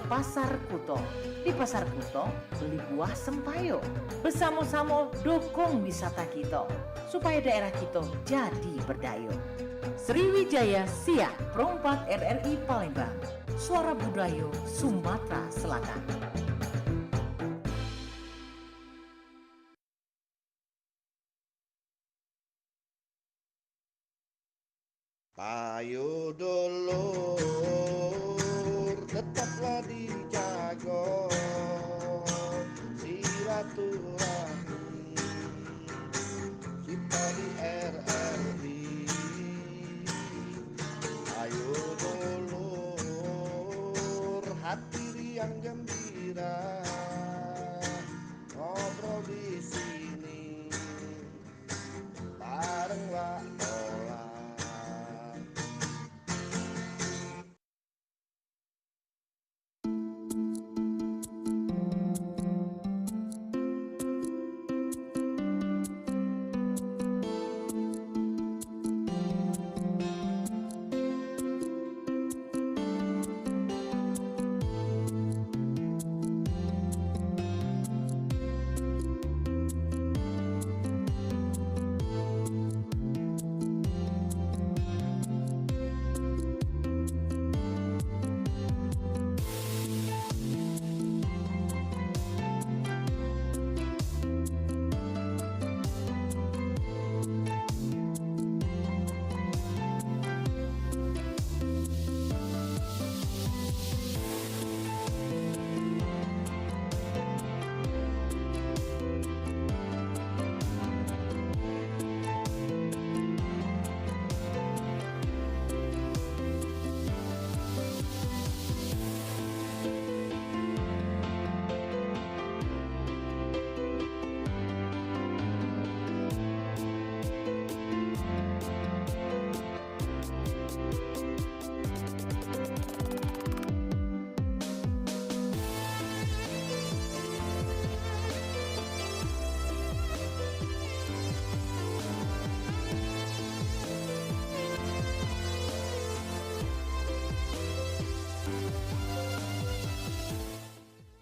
Pasar Kuto. Di Pasar Kuto, beli buah sempayo. Bersama-sama dukung wisata kita, supaya daerah kita jadi berdayo. Sriwijaya Siak, Perompak RRI Palembang. Suara Budaya Sumatera Selatan. Payu dulur tetaplah dijaga silaturahmi kita di RRI. Ayo dulur hati riang gembira ngobrol di sini bareng Wak Ola.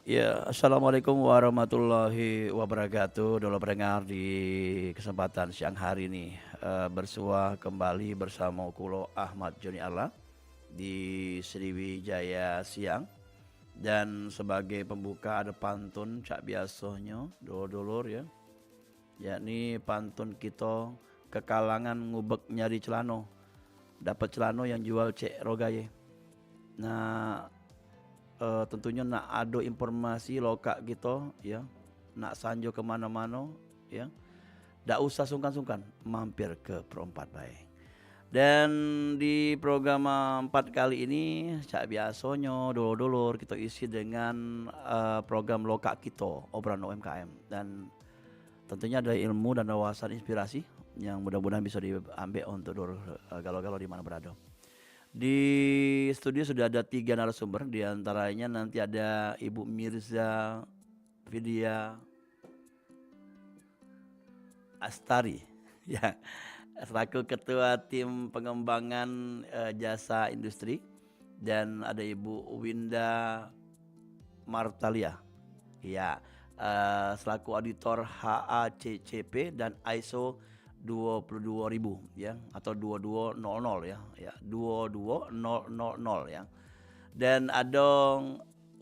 Ya, Assalamualaikum warahmatullahi wabarakatuh. Dulu pendengar di kesempatan siang hari ini bersua kembali bersama Kulo Ahmad Joni Allah di Sriwijaya Siang, dan sebagai pembuka ada pantun cak biasanya dulur ya, yakni pantun kita kekalangan ngubek nyari celano, dapat celano yang jual cek rogaye. Nah, tentunya nak ada informasi lokak gitu ya, nak sanjo kemana-mana ya, ndak usah sungkan-sungkan mampir ke Perompak baik. Dan di program 4 kali ini cak biasanya dulur-dulur kita isi dengan program lokak kita obrolan UMKM, dan tentunya ada ilmu dan wawasan inspirasi yang mudah-mudahan bisa diambil untuk dulur galau-galau di mana berada. Di studio sudah ada 3 narasumber, di antaranya nanti ada Ibu Mirza Vidya Astari ya, selaku Ketua Tim Pengembangan Jasa Industri, dan ada Ibu Winda Martalia ya, selaku Auditor HACCP dan ISO 22.000 ya, atau 2200 ya 22000 ya. Dan ada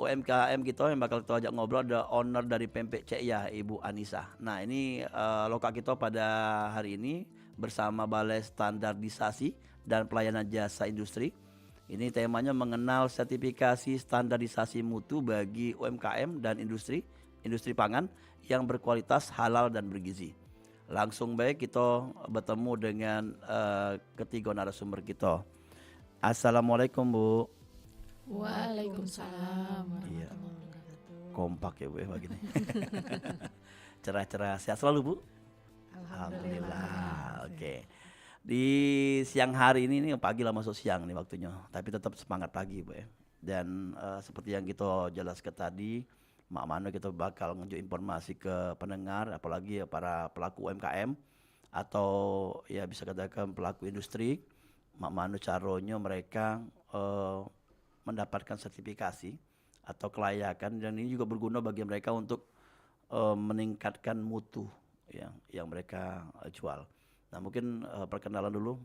UMKM kita yang bakal kita ajak ngobrol, ada owner dari Pempek Cek ya, Ibu Anissa. Nah ini lokal kita pada hari ini bersama Balai Standarisasi dan Pelayanan Jasa Industri. Ini temanya mengenal sertifikasi standarisasi mutu bagi UMKM dan industri pangan yang berkualitas halal dan bergizi. Langsung baik kita bertemu dengan ketiga narasumber kita. Assalamualaikum Bu. Waalaikumsalam Iya, warahmatullahi wabarakatuh. kompak ya Bu ya begini. Cerah-cerah, sehat selalu Bu. Alhamdulillah. Oke. Di siang hari ini pagi lah masuk siang nih waktunya, tapi tetap semangat pagi Bu ya. Dan seperti yang kita jelaskan tadi, mak mano kita bakal nunjuk informasi ke pendengar, apalagi ya para pelaku UMKM atau ya bisa katakan pelaku industri, mak mano caronyo mereka mendapatkan sertifikasi atau kelayakan, dan ini juga berguna bagi mereka untuk meningkatkan mutu yang mereka jual. Nah mungkin perkenalan dulu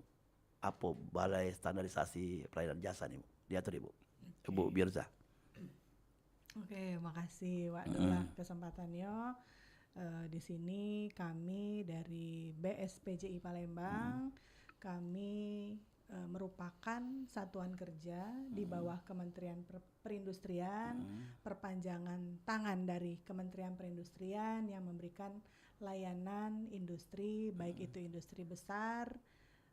apa Balai Standarisasi Pelayanan Jasa nih Bu. Diatur Ibu. Ibu Birza. Oke, makasih Wak Dola kesempatannya. Di sini kami dari BSPJI Palembang, kami merupakan satuan kerja di bawah Kementerian Perindustrian, perpanjangan tangan dari Kementerian Perindustrian yang memberikan layanan industri, baik itu industri besar,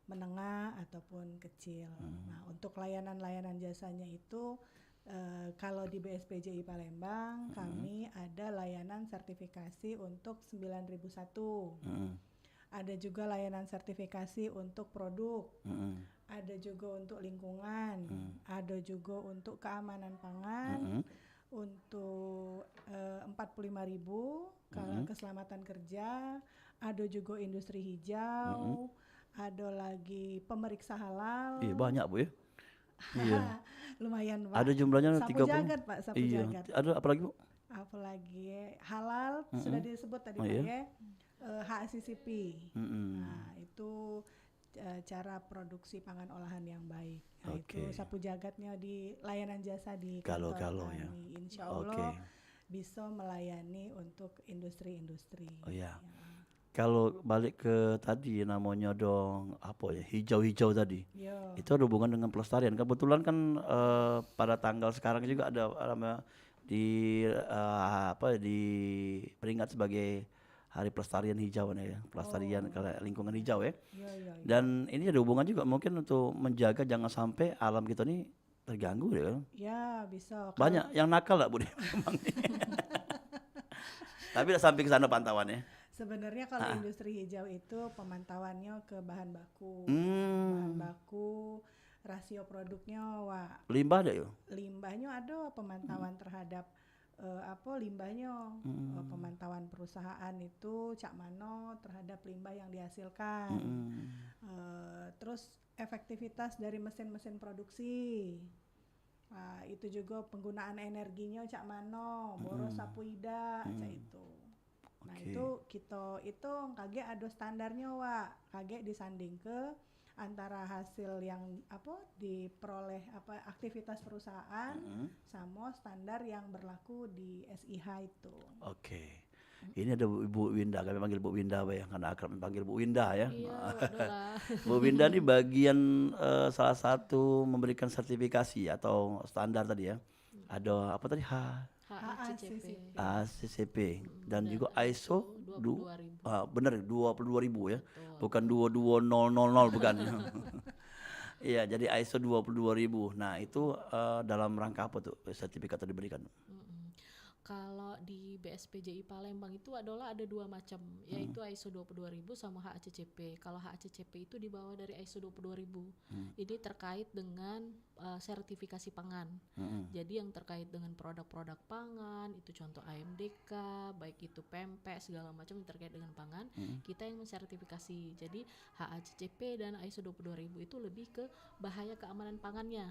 menengah ataupun kecil. Nah, untuk layanan-layanan jasanya itu kalau di BSPJI Palembang kami ada layanan sertifikasi untuk 9001. Ada juga layanan sertifikasi untuk produk. Ada juga untuk lingkungan. Ada juga untuk keamanan pangan. Untuk 45.000 kalau keselamatan kerja. Ada juga industri hijau. Ada lagi pemeriksa halal. Iya banyak Bu ya. Iya. Lumayan Pak. Ada jumlahnya Sapu 30. jagat Pak, sapu Iya. jagat. Ada apa lagi Bu? Apalagi halal sudah disebut tadi Oh, Pak iya? ya. HACCP. Nah, itu cara produksi pangan olahan yang baik. Nah, itu Oke. sapu jagatnya di layanan jasa di Kalau kantor ya. kami. Insya Oke. Allah bisa melayani untuk industri-industri. Oh iya. Kalau balik ke tadi namanya dong apa ya, hijau-hijau tadi. Yo. Itu ada hubungan dengan pelestarian. Kebetulan kan pada tanggal sekarang juga ada diperingat sebagai Hari Pelestarian Hijau nih ya, pelestarian lingkungan hijau ya. Yo. Dan ini ada hubungan juga mungkin untuk menjaga jangan sampai alam kita ini terganggu ya kan. Ya, bisa. Banyak yang nakal lah Bu di Palembang nih. Tapi sampai ke sana pantauannya. Sebenarnya kalau industri hijau itu pemantauannya ke bahan baku. Hmm. Bahan baku, rasio produknya, Wak. Limbah ada yuk. Limbahnya ada pemantauan terhadap limbahnya. Pemantauan perusahaan itu cak mano terhadap limbah yang dihasilkan. Terus efektivitas dari mesin-mesin produksi. Itu juga penggunaan energinya cak mano, boros sapu ida, cak itu. Nah Oke. itu kage ada standarnya Wak, kage disanding ke antara hasil yang diperoleh aktivitas perusahaan sama standar yang berlaku di SIH itu. Oke. Ini ada Ibu Winda, kami panggil Bu Winda ya, karena akrab panggil Bu Winda ya. Iya, Wak Dola. Bu Winda ini bagian salah satu memberikan sertifikasi atau standar tadi ya. Ada apa tadi? HACCP. ACCP dan juga ISO 22.000. benar 22.000 ya. Bukan 22000 bukan. Iya, jadi ISO 22.000. Nah, itu dalam rangka apa tuh sertifikat yang diberikan? Kalau di BSPJI Palembang itu adalah ada dua macam, yaitu ISO 22000 sama HACCP. Kalau HACCP itu dibawa dari ISO 22000. Ini terkait dengan sertifikasi pangan. Jadi yang terkait dengan produk-produk pangan, itu contoh AMDK, baik itu pempek segala macam yang terkait dengan pangan, kita yang mensertifikasi. Jadi HACCP dan ISO 22000 itu lebih ke bahaya keamanan pangannya.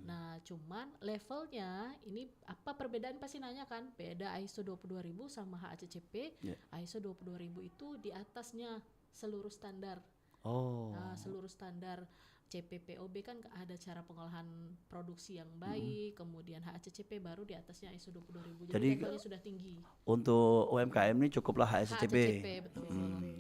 Nah, cuman levelnya ini apa perbedaan pasti nanya kan? Beda ISO 22000 sama HACCP. ISO 22000 itu di atasnya seluruh standar. Nah, seluruh standar CPPOB kan ada cara pengolahan produksi yang baik, kemudian HACCP baru di atasnya ISO 22000. Jadi levelnya sudah tinggi. Untuk UMKM ini cukuplah HACCP. Betul.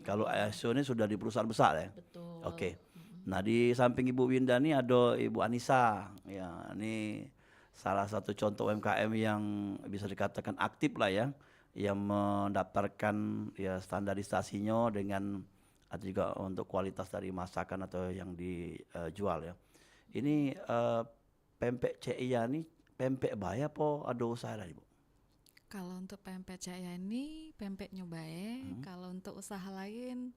Kalau ISO ini sudah di perusahaan besar ya. Betul. Oke. Nah, di samping Ibu Winda nih ada Ibu Anissa. Ya, ini salah satu contoh UMKM yang bisa dikatakan aktif lah ya, yang mendaftarkan ya standarisasinya dengan atau juga untuk kualitas dari masakan atau yang dijual ya. Ini pempek CIA ini pempek bayar apa ada usaha lain Bu? Kalau untuk pempek Jaya ini pempeknya baik. Kalau untuk usaha lain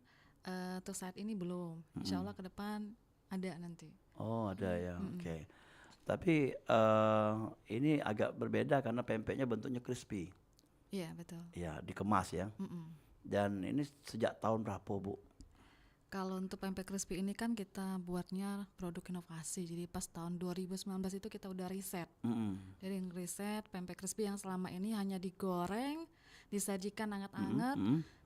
untuk saat ini belum. Insya Allah ke depan ada nanti. Oh ada ya, oke. Tapi ini agak berbeda karena pempeknya bentuknya crispy. Iya betul. Ya dikemas ya. Dan ini sejak tahun berapa Bu? Kalau untuk pempek crispy ini kan kita buatnya produk inovasi. Jadi pas tahun 2019 itu kita udah riset. Jadi riset pempek crispy yang selama ini hanya digoreng, disajikan hangat-hangat,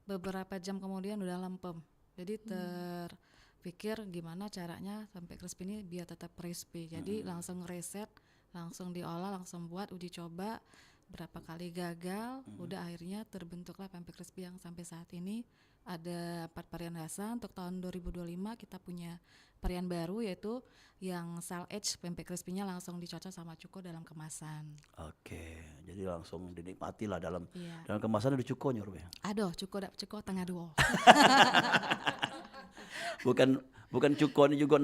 beberapa jam kemudian udah lempem. Jadi terpikir gimana caranya pempek crispy ini biar tetap crispy. Jadi langsung riset, langsung diolah, langsung buat, uji coba. Berapa kali gagal, udah akhirnya terbentuklah pempek crispy yang sampai saat ini. Ada 4 varian rasa. Untuk tahun 2025 kita punya varian baru yaitu yang sal edge pempek crispy-nya langsung dicocok sama cuko dalam kemasan. Oke, jadi langsung dinikmati lah dalam Iya. kemasan ada cukonya Rupiah. Aduh, cuko tengah duo. Bukan cuko ini juga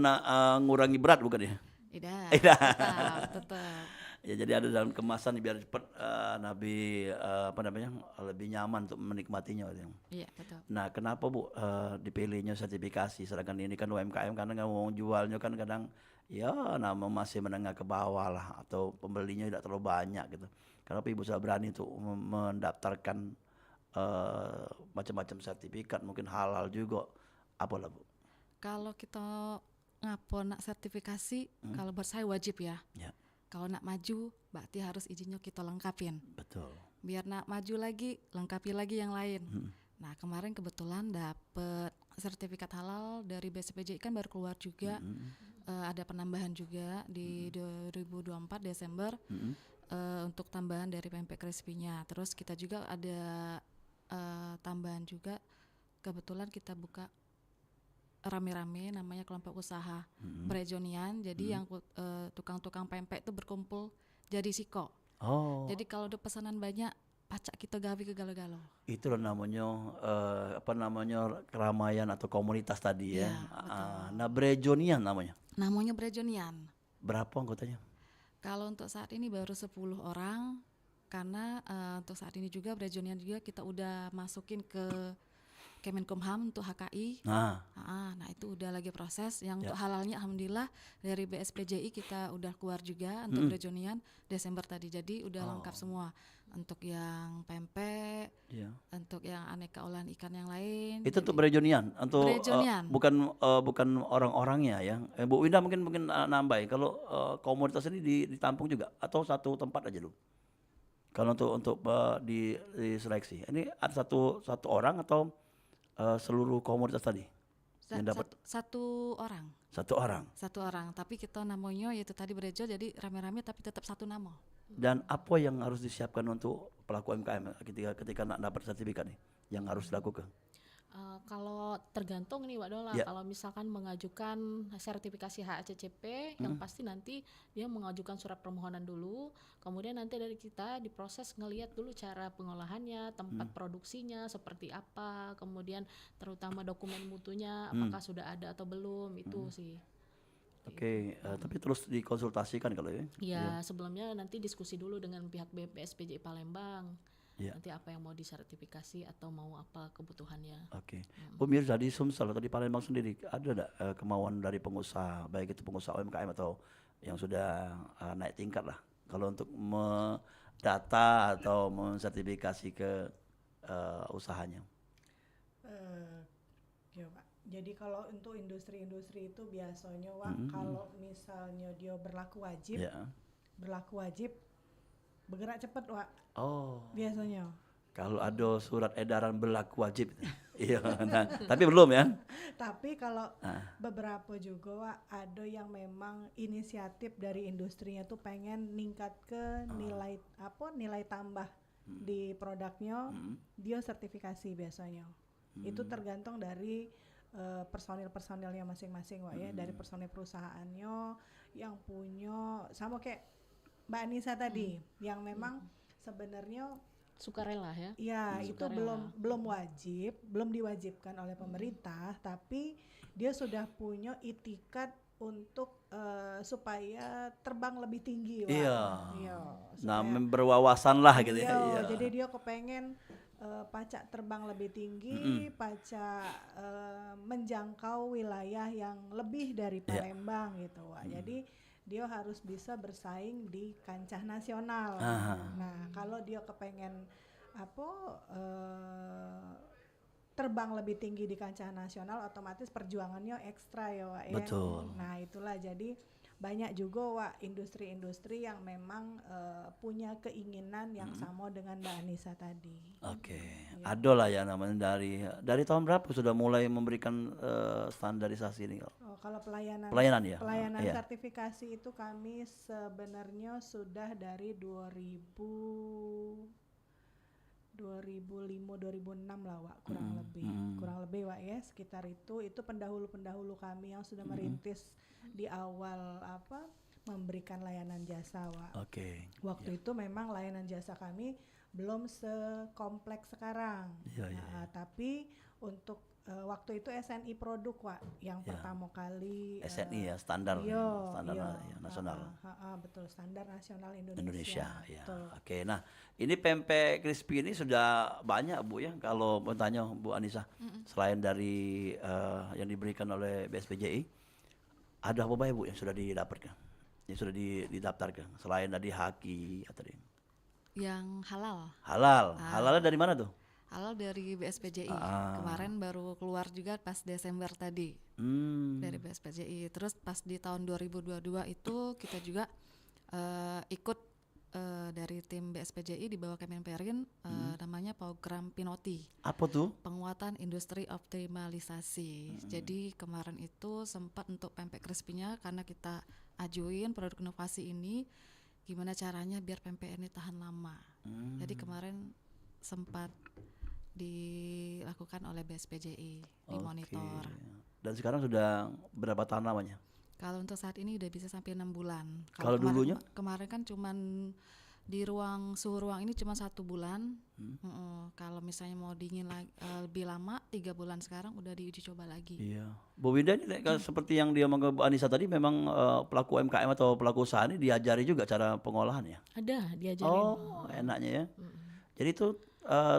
ngurangi berat bukan ya? Tidak. Tidak. Tetap. Ya jadi ada dalam kemasan biar cepat lebih nyaman untuk menikmatinya. Iya, betul. Nah kenapa Bu dipilihnya sertifikasi, sedangkan ini kan UMKM kadang mau jualnya kan kadang ya nama masih menengah ke bawah lah atau pembelinya tidak terlalu banyak gitu. Kenapa Ibu sudah berani untuk mendaftarkan macam-macam sertifikat, mungkin halal juga, apalah Bu? Kalau kita nak sertifikasi, kalau buat saya wajib ya. Ya. Kalau nak maju, berarti harus izinnya kita lengkapin. Betul. Biar nak maju lagi, lengkapi lagi yang lain. Nah kemarin kebetulan dapet sertifikat halal dari BSPJI kan baru keluar juga. Ada penambahan juga di 2024 Desember untuk tambahan dari pempek crispy-nya. Terus kita juga ada tambahan juga, kebetulan kita buka rame-rame namanya kelompok usaha Brejonian. Jadi yang tukang-tukang pempek itu berkumpul jadi siko. Oh. Jadi kalau ada pesanan banyak, pacak kita gawi ke galo-galo. Itulah namanya keramaian atau komunitas tadi ya. Iya, betul. Nah Brejonian namanya. Namanya Brejonian. Berapa anggotanya? Kalau untuk saat ini baru 10 orang, karena untuk saat ini juga Brejonian juga kita udah masukin ke Kemenkumham untuk HKI. Nah itu udah lagi proses. Yang untuk halalnya alhamdulillah dari BSPJI kita udah keluar juga untuk Brejonian Desember tadi. Jadi udah lengkap semua. Untuk yang pempek, untuk yang aneka olahan ikan yang lain. Itu untuk Brejonian, untuk Brejonian. bukan orang-orangnya ya. Bu Winda mungkin nambahin kalau komunitas ini ditampung juga atau satu tempat aja dulu. Kalau untuk diseleksi. Ini ada satu orang atau seluruh komunitas tadi yang dapat? Satu orang. Satu orang, tapi kita namanya yaitu tadi Brejo, jadi rame-rame tapi tetap satu nama. Dan apa yang harus disiapkan untuk pelaku UMKM ketika nak dapat sertifikat nih yang harus dilakukan? Kalau tergantung nih Wak Dola, kalau misalkan mengajukan sertifikasi HACCP, yang pasti nanti dia mengajukan surat permohonan dulu, kemudian nanti dari kita diproses ngelihat dulu cara pengolahannya, tempat produksinya seperti apa, kemudian terutama dokumen mutunya apakah sudah ada atau belum, itu sih. Oke, tapi terus dikonsultasikan kalau ya? Iya, sebelumnya nanti diskusi dulu dengan pihak BSPJI Palembang. Iya. Nanti apa yang mau disertifikasi atau mau apa kebutuhannya. Oke. Bu Mirza di Sumsel atau di Palembang sendiri ada enggak kemauan dari pengusaha, baik itu pengusaha UMKM atau yang sudah naik tingkat lah, kalau untuk mendata atau mensertifikasi ke usahanya? Ya, Pak. Jadi kalau untuk industri-industri itu biasanya kalau misalnya dia berlaku wajib bergerak cepat Wak. Oh. Biasanya. Kalau ada surat edaran berlaku wajib. Iya, nah, tapi belum ya. Tapi kalau beberapa juga Wak, ada yang memang inisiatif dari industrinya tuh pengen ningkat ke nilai tambah di produknya, dia sertifikasi biasanya. Itu tergantung dari personil-personilnya masing-masing Wak ya, dari personil perusahaannya yang punya sama kayak Mbak Anissa tadi yang memang sebenarnya Sukarela ya? Iya, itu belum wajib, belum diwajibkan oleh pemerintah, tapi dia sudah punya itikat untuk supaya terbang lebih tinggi, Wak. Iya. Nah, berwawasan lah gitu ya. Iya. Jadi dia kepengen pacak terbang lebih tinggi, pacak menjangkau wilayah yang lebih dari Palembang gitu, Wak. Jadi dia harus bisa bersaing di kancah nasional. Nah, kalau dia kepengen terbang lebih tinggi di kancah nasional, otomatis perjuangannya ekstra ya Wak ya. Betul. Nah itulah, jadi banyak juga Wak industri-industri yang memang punya keinginan yang sama dengan Mbak Anissa tadi. Oke, ada lah ya namanya dari tahun berapa sudah mulai memberikan standarisasi ini? Oh, kalau pelayanan Pelayanan ya? pelayanan Iya. sertifikasi itu kami sebenarnya sudah dari 2005 2006 lah Wak, kurang lebih Wak ya, sekitar itu pendahulu kami yang sudah merintis di awal memberikan layanan jasa Wak. Oke. Waktu itu memang layanan jasa kami belum sekompleks sekarang. Iya, iya, Nah, tapi untuk waktu itu SNI produk Wak yang pertama kali SNI ya, standar iya, ya, nasional. Betul, standar nasional Indonesia ya. Betul. Oke, nah ini pempek crispy ini sudah banyak Bu ya, kalau mau tanya Bu Anissa, selain dari yang diberikan oleh BSPJI, ada apa ya Bu yang sudah didapatkan, yang sudah didaftarkan selain dari haki atau Yang halal. halalnya dari mana tuh? Halal dari BSPJI. Kemarin baru keluar juga pas Desember tadi. Dari BSPJI. Terus pas di tahun 2022 itu kita juga ikut dari tim BSPJI di bawah Kemenperin, namanya program Pinoti. Apa tuh? Penguatan industri optimalisasi. Jadi kemarin itu sempat untuk pempek crispy-nya karena kita ajuin produk inovasi ini, gimana caranya biar pempek ini tahan lama. Jadi kemarin sempat dilakukan oleh BSPJI, dimonitor. Dan sekarang sudah berapa tahun lamanya? Kalau untuk saat ini udah bisa sampai 6 bulan. Kalau dulunya? Kemarin kan cuman di suhu ruang ini cuma 1 bulan. Kalau misalnya mau dingin lebih lama 3 bulan, sekarang udah diuji coba lagi. Iya. Bu Winda ini seperti yang dia ngomong Bu Anissa tadi, memang pelaku UMKM atau pelaku usaha ini diajari juga cara pengolahan ya? Ada diajarin. Oh, enaknya ya. Jadi itu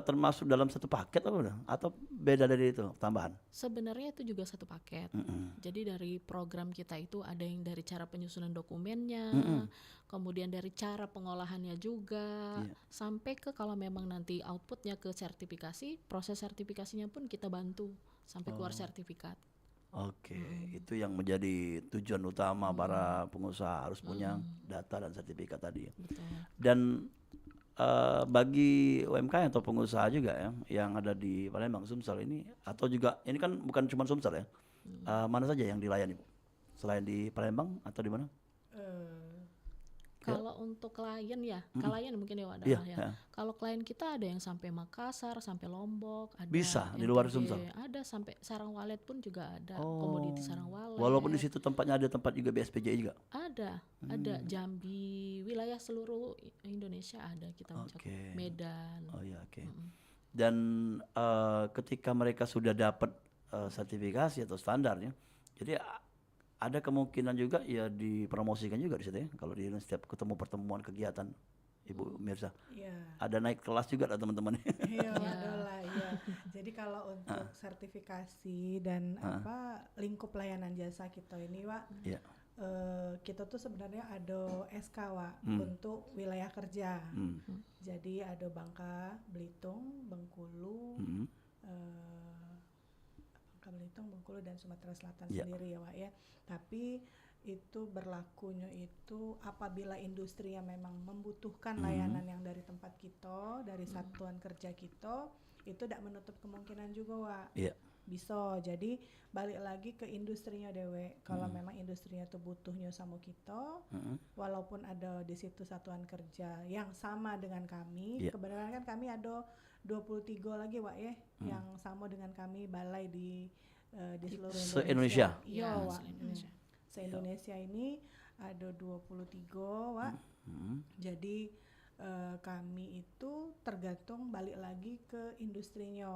termasuk dalam satu paket apa udah? Atau beda dari itu tambahan? Sebenarnya itu juga satu paket. Jadi dari program kita itu ada yang dari cara penyusunan dokumennya, kemudian dari cara pengolahannya juga, sampai ke kalau memang nanti outputnya ke sertifikasi, proses sertifikasinya pun kita bantu sampai keluar sertifikat. Oke, itu yang menjadi tujuan utama para pengusaha, harus punya data dan sertifikat tadi. Betul. Dan bagi UMKM atau pengusaha juga ya yang ada di Palembang, Sumsel ini, atau juga ini kan bukan cuma Sumsel ya, mana saja yang dilayani Bu? Selain di Palembang atau di mana? Kalau untuk klien ya, klien mungkin ya Wak, Iya, ya. ya. Kalau klien kita ada yang sampai Makassar, sampai Lombok, ada Bisa, di luar NTB, Sumsel? ada sampai Sarangwalet pun juga ada, komoditi Sarangwalet. Walaupun di situ tempatnya ada tempat juga BSPJI juga. Ada Jambi, wilayah seluruh Indonesia ada kita mencakup. Oke. Medan. Oh ya, oke. Dan ketika mereka sudah dapat sertifikasi atau standarnya, jadi ada kemungkinan juga ya dipromosikan juga di situ ya. Kalau di setiap ketemu pertemuan kegiatan Ibu Mirza, ada naik kelas juga lah teman-teman. Iya, adalah ya. Jadi kalau untuk sertifikasi dan lingkup layanan jasa kita ini Wak, kita tuh sebenarnya ada SK Wak untuk wilayah kerja. Jadi ada Bangka, Belitung, Bengkulu, Bengkulu dan Sumatera Selatan sendiri ya Wak ya. Tapi itu berlakunya itu apabila industri yang memang membutuhkan layanan yang dari tempat kita, dari satuan kerja kita, itu tidak menutup kemungkinan juga Wak. Bisa, jadi balik lagi ke industrinya dewe. Kalau memang industrinya tuh butuhnya sama kita, walaupun ada di situ satuan kerja yang sama dengan kami, kebenaran kan kami ada 23 lagi Wak ya, yang sama dengan kami balai di seluruh Se-Indonesia? Iya Ya, Wak. se-Indonesia. Se-Indonesia ini ada 23 Wak. Jadi kami itu tergantung balik lagi ke industrinya,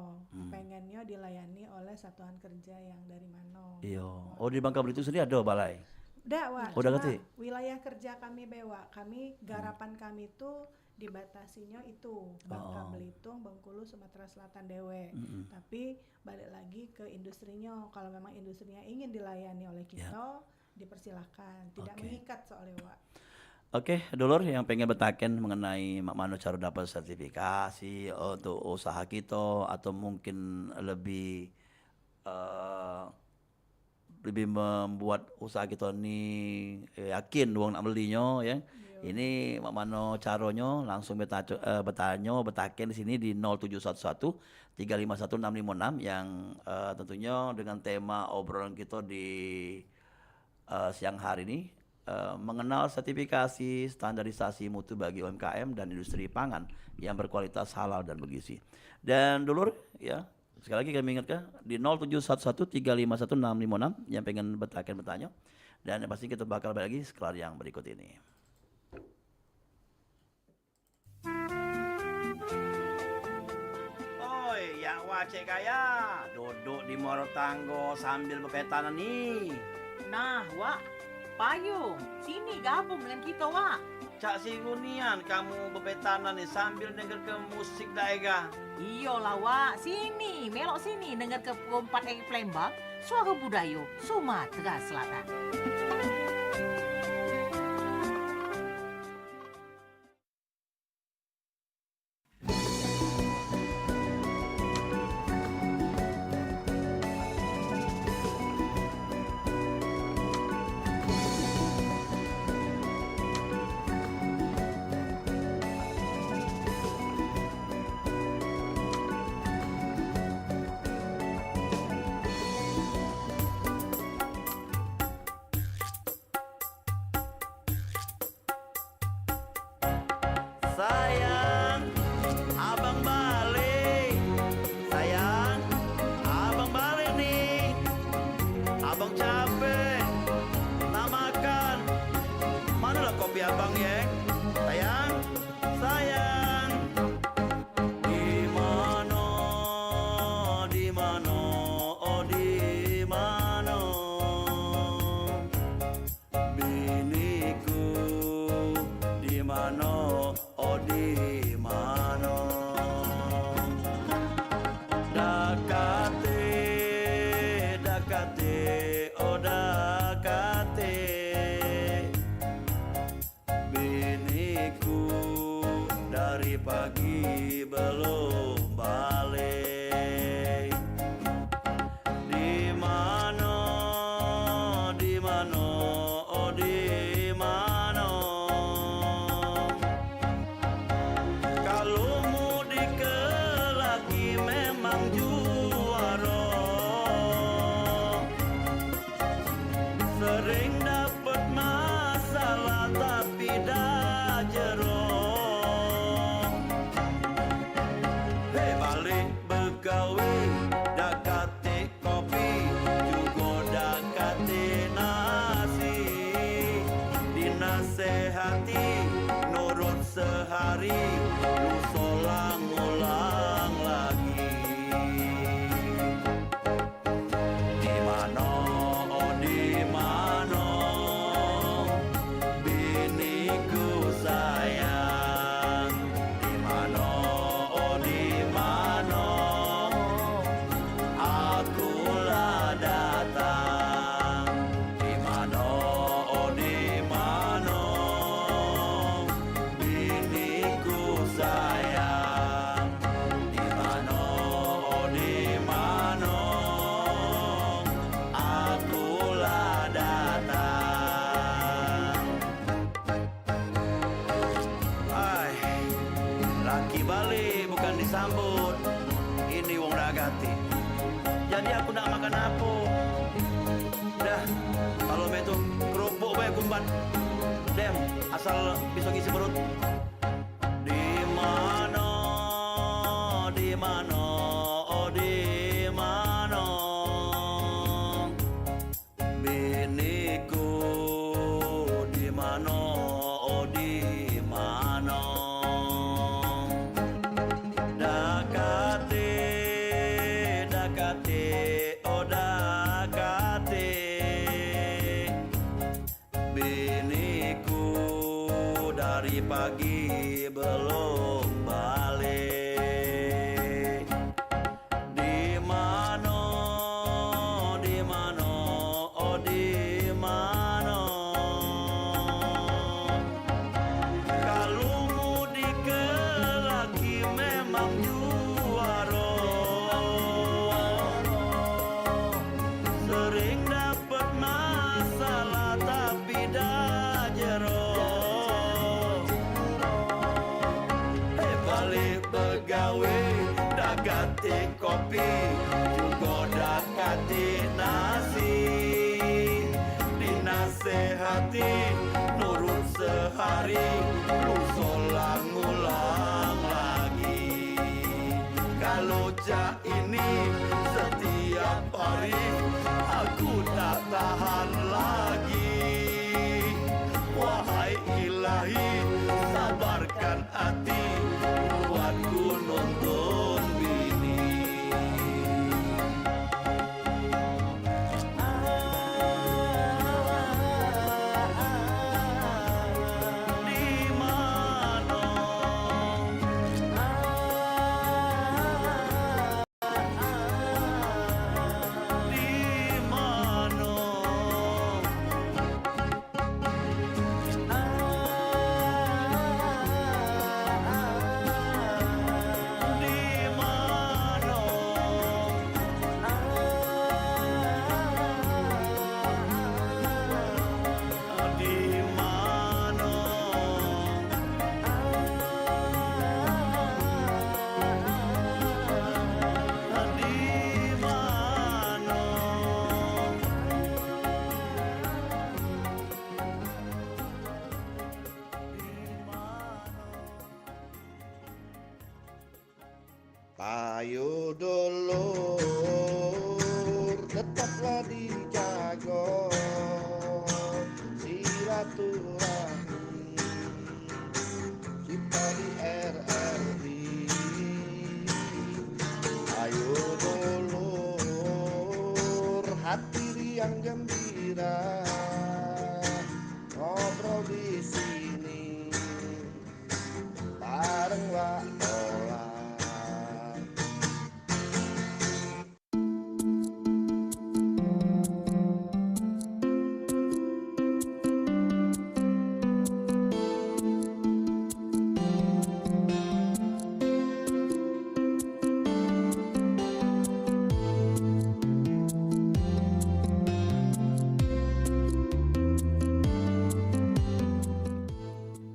pengennya dilayani oleh satuan kerja yang dari mana. Iya. Oh, di Bangka Belitung sendiri ada balai? Udah Wak, Udah cuma ngerti? wilayah kerja kami Bewa, kami garapan kami itu dibatasinya itu Bangka Belitung, Bengkulu, Sumatera Selatan dewe. Tapi balik lagi ke industrinya, kalau memang industrinya ingin dilayani oleh kita, dipersilahkan, tidak mengikat soalnya Wak. Oke, dulur yang pengen betaken mengenai mak mano cara dapat sertifikasi untuk usaha kita atau mungkin eh, lebih membuat usaha kita ini yakin uang nak belinya ya. Ini mak mano caronyo langsung bertanya betaken di sini di 0711 351 656 yang tentunya dengan tema obrolan kita di siang hari ini mengenal sertifikasi standarisasi mutu bagi UMKM dan industri pangan yang berkualitas halal dan bergizi. Dan dulur ya, sekali lagi kami ingatkan di 0711 351 656 yang pengen bertanya dan yang pasti kita bakal balik lagi setelah yang berikut ini. Oi, ya wacek kaya duduk di moro tanggo sambil bepetanan nih. Nah, Wak, payung, sini gabung dengan kita, Wak. Cak Sigunian kamu bepetanan nih sambil denger ke musik daerah. Iyalah, Wak, sini, melok sini, dengar ke Kompat Palembang, suara budaya Sumatera Selatan. Sayang, abang balik. Sayang, abang balik nih. Abang capek, nak makan. Manalah kopi abang ya? Sayang, sayang. Di mana, di mana, oh di mana? Biniku di mana? Oh di mana? Dakate, dakate, oh dakate. Biniku dari pagi belum balik. Di mana, di mana, oh di mana? Kalau mudik ke lagi memang juara, sering dapat masalah tapi dah jero. Hei balik begawe, dah kate kopi, juga dah kate nasi. Dinasehati nurut sehari, lu solang-ulang lagi. Di mana, oh di mana? Biniku sayang. Di mana, oh di mana? Akulah datang. Di mana, oh di mana? Biniku sayang. Di mana, oh di mana? Akulah datang. Ai, laki balik bukan disambut. Ini wong dagati. Jadi aku nak makan apa? Dah, kalau begitu kerupuk bae kumpat. Dem, asal bisa ngisi perut. Di mana, di mana, oh di mana? Biniku di mana, oh di mana? Dakate, dakate, oh dakate. Biniku dari pagi belum balik. gawe dagate kopi juga dakati nasi dinasehati nurut sehari usolang ngulang lagi kalau ja ini setiap hari aku tak tahan lagi wahai ilahi sabarkan hati buatku nonton bini di mana di mana di mana di mana di mana Payu dulur tetaplah dijaga silaturahmi kita di RRI. Ayo dulur hati riang gembira ngobrol di sini bareng Wak Ola.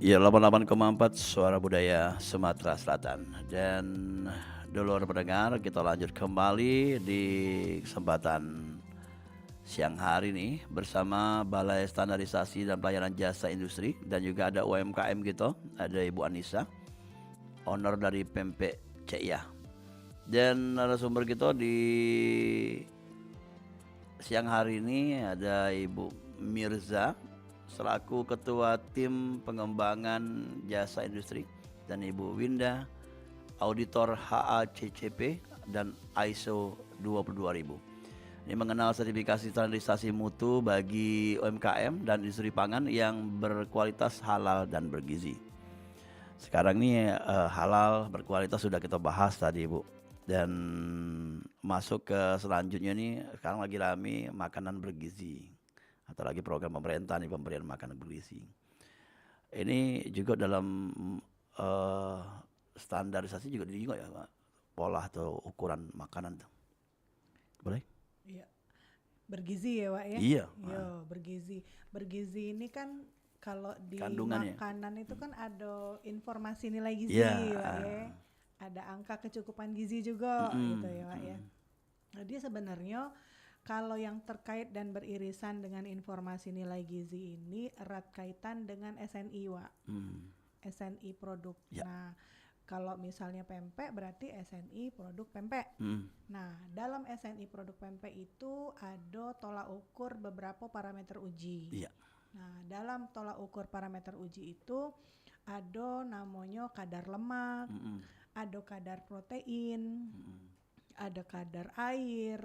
Ya 88,4 Suara Budaya Sumatera Selatan. Dan dulur pendengar, kita lanjut kembali di kesempatan siang hari ini bersama Balai Standarisasi dan Pelayanan Jasa Industri dan juga ada UMKM gitu. Ada Ibu Anissa, owner dari Pempek CIA. Dan narasumber kita di siang hari ini ada Ibu Mirza selaku Ketua Tim Pengembangan Jasa Industri dan Ibu Winda, Auditor HACCP dan ISO 22000. Ini mengenal sertifikasi standarisasi mutu bagi UMKM dan industri pangan yang berkualitas halal dan bergizi. Sekarang ini halal berkualitas sudah kita bahas tadi Bu. Dan masuk ke selanjutnya nih, sekarang lagi rame makanan bergizi. Atau lagi program pemerintah nih pemberian makanan bergizi. Ini juga dalam standarisasi juga ya Pak, pola atau ukuran makanan tuh. Boleh? Iya. Bergizi ya, Wak ya? Iya. Yo, bergizi. Bergizi ini kan kalau di Kandungannya. makanan itu kan ada informasi nilai gizi, Iya. Wak ya. Ada angka kecukupan gizi juga gitu ya, Wak ya. Jadi sebenarnya kalau yang terkait dan beririsan dengan informasi nilai gizi ini erat kaitan dengan SNI, Wak. SNI produk. Ya. Nah, kalau misalnya pempek berarti SNI produk pempek. Nah, dalam SNI produk pempek itu ada tolak ukur beberapa parameter uji. Iya. Nah, dalam tolak ukur parameter uji itu ada namanya kadar lemak, ada kadar protein, ada kadar air,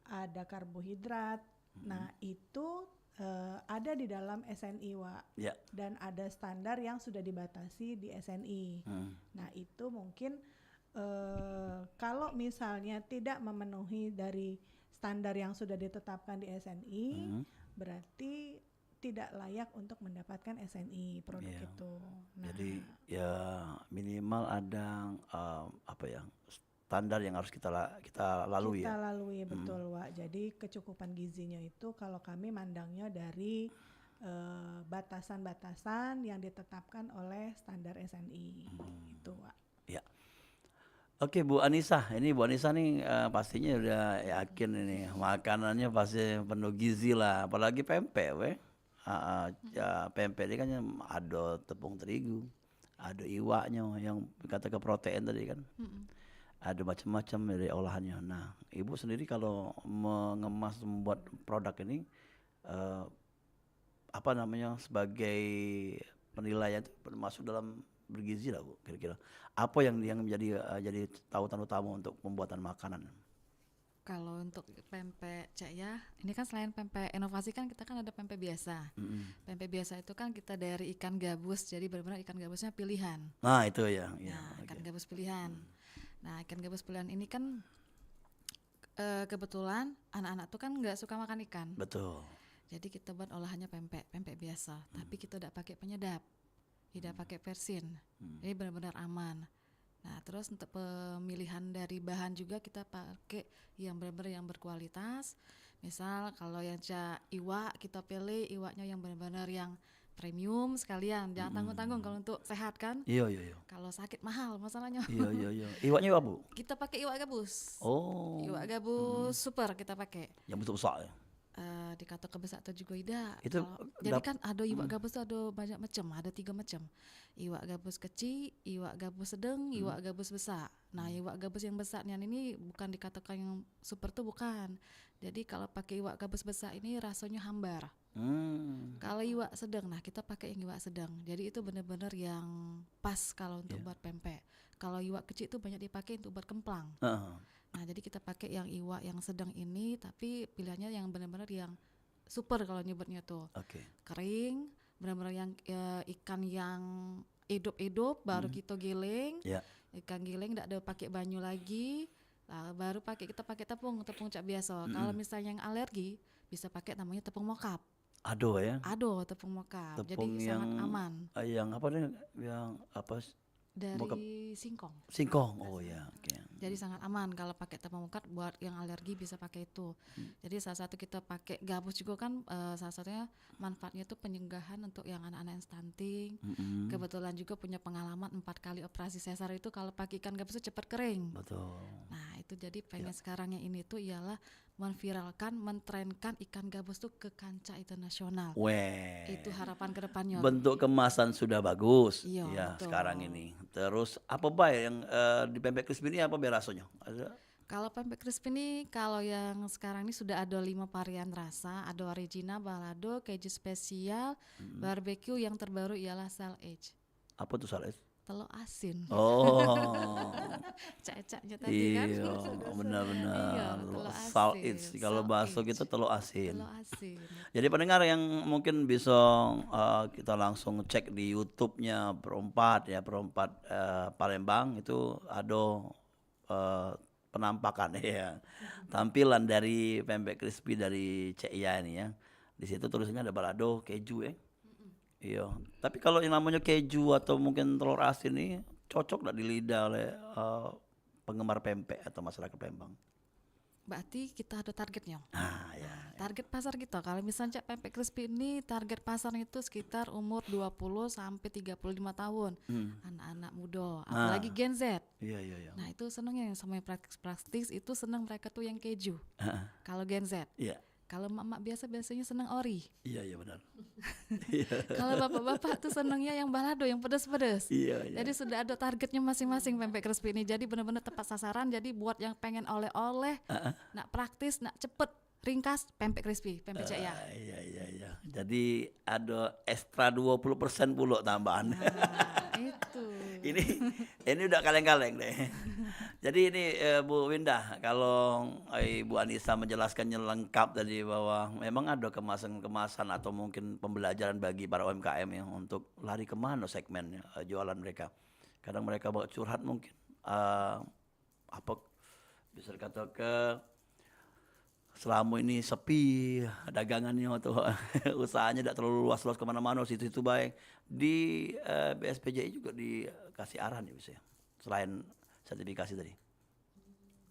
ada karbohidrat. Nah, itu ada di dalam SNI, Wak. Ya. Dan ada standar yang sudah dibatasi di SNI. Nah, itu mungkin kalau misalnya tidak memenuhi dari standar yang sudah ditetapkan di SNI, berarti tidak layak untuk mendapatkan SNI produk Iya. itu. Nah, Jadi ya minimal ada standar yang harus kita lalui kita ya. lalui betul, Wak. Jadi kecukupan gizinya itu kalau kami mandangnya dari batasan-batasan yang ditetapkan oleh standar SNI. Itu, Wak. Ya. Oke Bu Anissa, ini Bu Anissa nih pastinya udah yakin ini makanannya pasti penuh gizi lah, apalagi pempek weh. Ya, pempek ini kan ada tepung terigu, ada iwaknya yang kata ke protein tadi kan, ada macam-macam dari olahannya. Nah, Ibu sendiri kalau mengemas membuat produk ini eh, apa namanya sebagai penilaian itu masuk dalam bergizi lah Bu kira-kira. Apa yang menjadi jadi tautan utama untuk pembuatan makanan? Kalau untuk pempek Cak ya, ini kan selain pempek inovasi kan kita kan ada pempek biasa. Pempek biasa itu kan kita dari ikan gabus, jadi benar-benar ikan gabusnya pilihan. Nah itu ya, Nah, ikan oke. gabus pilihan. Nah, ikan gabus pilihan ini kan kebetulan anak-anak tuh kan nggak suka makan ikan. Betul. Jadi kita buat olahannya pempek biasa, tapi kita tidak pakai penyedap, tidak pakai persin. Jadi benar-benar aman. Nah, terus untuk pemilihan dari bahan juga kita pakai yang benar-benar yang berkualitas. Misal kalau yang iwak kita pilih iwaknya yang benar-benar yang premium sekalian. Jangan tanggung-tanggung kalau untuk sehat kan. Iya iya iya. Kalau sakit mahal masalahnya. Iya iya iya. Iwaknya apa Bu? Kita pakai iwak gabus. Oh. Iwak gabus super kita pakai. Yang besar besar ya. Dikata besar atau juga tidak. Itu Jadi kan ada iwak gabus tuh ada banyak macam, ada 3 macam. Iwak gabus kecil, iwak gabus sedang, iwak gabus besar. Nah, iwak gabus yang besarnya ini bukan dikatakan yang super tuh bukan. Jadi kalau pakai iwak gabus besar ini rasanya hambar. Kalau iwak sedang, nah kita pakai yang iwak sedang. Jadi itu benar-benar yang pas kalau untuk buat pempek. Kalau iwak kecil itu banyak dipakai untuk buat kemplang. Nah, jadi kita pakai yang iwak yang sedang ini, tapi pilihannya yang benar-benar yang super kalau nyebutnya tuh. Oke. Kering, benar-benar yang ikan yang hidup-hidup baru kita giling. Ya. Ikan giling tidak ada pakai banyu lagi. Nah, baru kita pakai tepung cak biasa. Kalau misalnya yang alergi bisa pakai namanya tepung mokap. Ado ya. Ado tepung mokap. Jadi Tepung yang sangat aman. yang apa nih? Yang apa? Mokap. Dari singkong. Singkong. Oh ya. Oke. Jadi sangat aman kalau pakai tepung mokap buat yang alergi bisa pakai itu. Jadi salah satu kita pakai gabus juga kan salah satunya manfaatnya itu penyenggahan untuk yang anak-anak yang stunting. Kebetulan juga punya pengalaman 4 kali operasi sesar itu kalau pakai ikan gabus itu cepat kering. Betul. Nah itu jadi pengen sekarang yang ini tuh ialah menviralkan, mentrenkan ikan gabus tuh ke kancah internasional. Weh. Itu harapan kedepannya. Bentuk kemasan sudah bagus. Iya, Ya betul. sekarang ini. Terus apa baik yang di pempek crispy ini apa biar rasanya? Ada? Kalau pempek crispy ini kalau yang sekarang ini sudah ada 5 varian rasa, ada original, balado, keju spesial, barbecue, yang terbaru ialah sal age, Apa tuh Sales? telur asin. Oh. Cak-caknya tadi kan. Iya, benar-benar. Iya, telur Sal asin, it kalau sal bahasa it. kita telur asin. Telur asin. Jadi pendengar yang mungkin bisa kita langsung cek di YouTube-nya Perempat ya, Perempat Palembang itu ada penampakan ya. Tampilan dari pempek crispy dari Cek Iya ini ya. Di situ tulisannya ada balado, keju ya. Iya. Tapi kalau yang namanya keju atau mungkin telur asin ini cocok nggak di lidah oleh penggemar pempek atau masyarakat Palembang? Berarti kita ada targetnya. Ah ya. Target pasar kita kalau misalnya pempek crispy ini target pasarnya itu sekitar umur 20 sampai 35 tahun. Anak-anak muda, apalagi Gen Z. Iya iya iya. Nah, itu senengnya yang sama yang praktis itu seneng mereka tuh yang keju. Kalau Gen Z. Iya. Kalau mak-mak biasanya seneng ori. Iya iya benar. Kalau bapak-bapak tuh senengnya yang balado, yang pedas-pedas. Iya iya. Jadi sudah ada targetnya masing-masing pempek crispy ini. Jadi benar-benar tepat sasaran. Jadi buat yang pengen oleh-oleh, nak praktis, nak cepet, ringkas, pempek crispy, pempek Cak Ya. Iya iya iya. Jadi ada ekstra 20% pula tambahan. Nah, itu. ini udah kaleng-kaleng deh. Jadi ini Bu Windah, kalau Ibu Anissa menjelaskannya lengkap tadi bahwa memang ada kemasan-kemasan atau mungkin pembelajaran bagi para UMKM ya untuk lari kemana segmennya jualan mereka. Kadang mereka bawa curhat mungkin apa bisa dikata ke selama ini sepi dagangannya atau usahanya tidak terlalu luas-luas kemana-mana, situ-situ baik di BSPJI juga dikasih arahan ya bisa ya, selain sertifikasi tadi.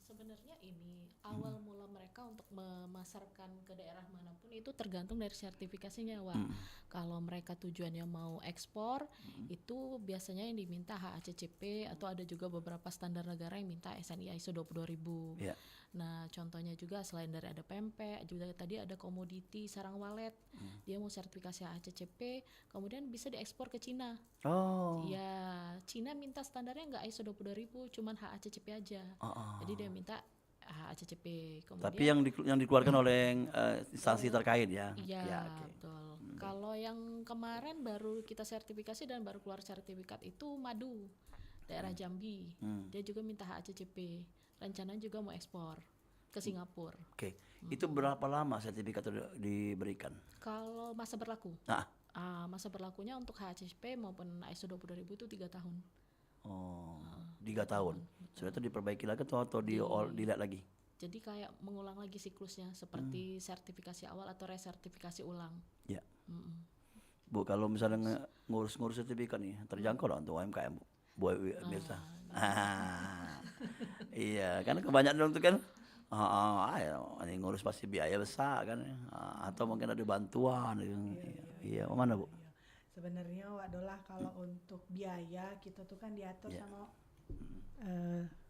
Sebenarnya ini awal mula mereka mereka untuk memasarkan ke daerah manapun itu tergantung dari sertifikasinya, Wak. Kalau mereka tujuannya mau ekspor, itu biasanya yang diminta HACCP atau ada juga beberapa standar negara yang minta SNI ISO 22000. Yeah. Nah, contohnya juga selain dari ada pempek, juga tadi ada komoditi sarang walet. Dia mau sertifikasi HACCP, kemudian bisa diekspor ke Cina. Oh. Ya, Cina minta standarnya nggak ISO 22000, cuman HACCP aja. Jadi dia minta HACCP. Kemudian, Tapi yang dikeluarkan oleh instansi terkait ya. iya, Ya, oke. betul. Kalau yang kemarin baru kita sertifikasi dan baru keluar sertifikat itu madu daerah Jambi. Dia juga minta HACCP. Rencananya juga mau ekspor ke Singapura. Oke. Itu berapa lama sertifikat itu diberikan? Kalau masa berlaku, Nah. masa berlakunya untuk HACCP maupun ISO 22000 itu 3 tahun. Oh, 3 tahun. Sudah itu diperbaiki lagi atau dilihat lagi? Jadi kayak mengulang lagi siklusnya seperti sertifikasi awal atau resertifikasi ulang. Ya. Bu, kalau misalnya ngurus-ngurus sertifikat nih, terjangkau lah untuk UMKM, Bu. Buat biasa. Iya, kan kebanyakan orang tuh kan ini ngurus pasti biaya besar kan. Atau mungkin ada bantuan. Iya, mana, Bu? Sebenarnya Wadolah kalau untuk biaya kita tuh kan diatur sama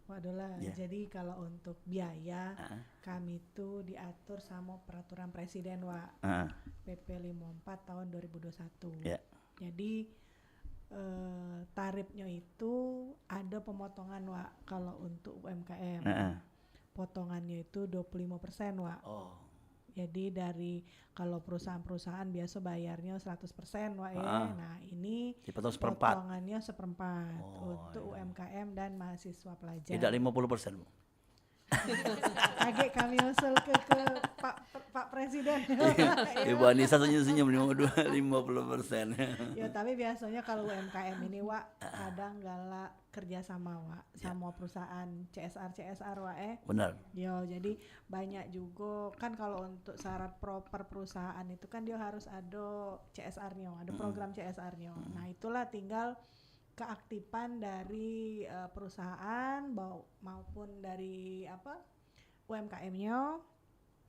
Wadolah. Jadi kalau untuk biaya kami tuh diatur sama peraturan presiden PP 54 tahun 2021. Jadi tarifnya itu ada pemotongan kalau untuk UMKM. Potongannya itu 25% Oh. Jadi dari kalau perusahaan-perusahaan biasa bayarnya 100% Nah ini Dipotong seperempat. potongannya seperempat untuk iya. UMKM dan mahasiswa pelajar. Tidak 50%, Bu. Kaget kami usul ke Pak Presiden. Ibu Anissa senyum-senyum 50%. Ya tapi biasanya kalau UMKM ini kadang galak kerja sama sama perusahaan CSR Benar. Yo, jadi banyak juga kan kalau untuk syarat proper perusahaan itu kan dia harus ada CSR-nya, ada program CSR-nya. Nah, itulah tinggal keaktifan dari perusahaan maupun dari UMKM-nya